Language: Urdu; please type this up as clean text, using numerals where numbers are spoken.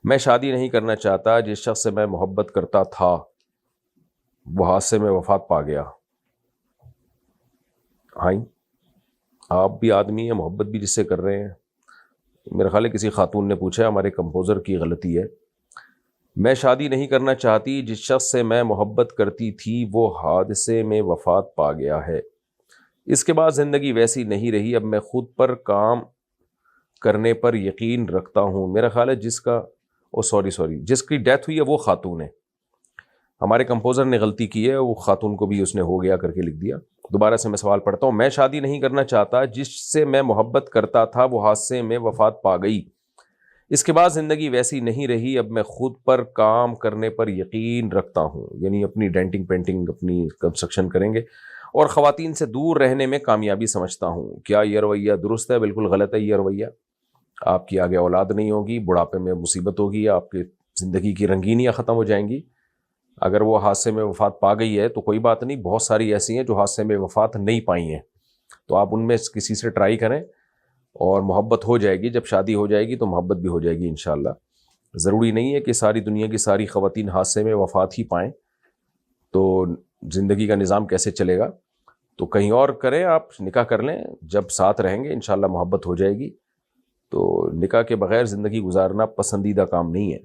میں شادی نہیں کرنا چاہتا، جس شخص سے میں محبت کرتا تھا وہ حادثے میں وفات پا گیا۔ ہاں، آپ بھی آدمی ہیں، محبت بھی جس سے کر رہے ہیں۔ میرا خیال ہے کسی خاتون نے پوچھا، ہمارے کمپوزر کی غلطی ہے۔ میں شادی نہیں کرنا چاہتی، جس شخص سے میں محبت کرتی تھی وہ حادثے میں وفات پا گیا ہے۔ اس کے بعد زندگی ویسی نہیں رہی، اب میں خود پر کام کرنے پر یقین رکھتا ہوں۔ میرا خیال ہے جس کی ڈیتھ ہوئی ہے وہ خاتون ہے۔ ہمارے کمپوزر نے غلطی کی ہے، وہ خاتون کو بھی اس نے ہو گیا کر کے لکھ دیا۔ دوبارہ سے میں سوال پڑھتا ہوں۔ میں شادی نہیں کرنا چاہتا، جس سے میں محبت کرتا تھا وہ حادثے میں وفات پا گئی۔ اس کے بعد زندگی ویسی نہیں رہی، اب میں خود پر کام کرنے پر یقین رکھتا ہوں۔ یعنی اپنی ڈینٹنگ پینٹنگ، اپنی کنسٹرکشن کریں گے، اور خواتین سے دور رہنے میں کامیابی سمجھتا ہوں۔ کیا یہ رویہ درست ہے؟ بالکل غلط ہے یہ رویہ۔ آپ کی آگے اولاد نہیں ہوگی، بڑھاپے میں مصیبت ہوگی، آپ کی زندگی کی رنگینیاں ختم ہو جائیں گی۔ اگر وہ حادثے میں وفات پا گئی ہے تو کوئی بات نہیں، بہت ساری ایسی ہیں جو حادثے میں وفات نہیں پائی ہیں، تو آپ ان میں کسی سے ٹرائی کریں اور محبت ہو جائے گی۔ جب شادی ہو جائے گی تو محبت بھی ہو جائے گی انشاءاللہ۔ ضروری نہیں ہے کہ ساری دنیا کی ساری خواتین حادثے میں وفات ہی پائیں، تو زندگی کا نظام کیسے چلے گا؟ تو کہیں اور کریں، آپ نکاح کر لیں، جب ساتھ رہیں گے انشاءاللہ محبت ہو جائے گی۔ تو نکاح کے بغیر زندگی گزارنا پسندیدہ کام نہیں ہے۔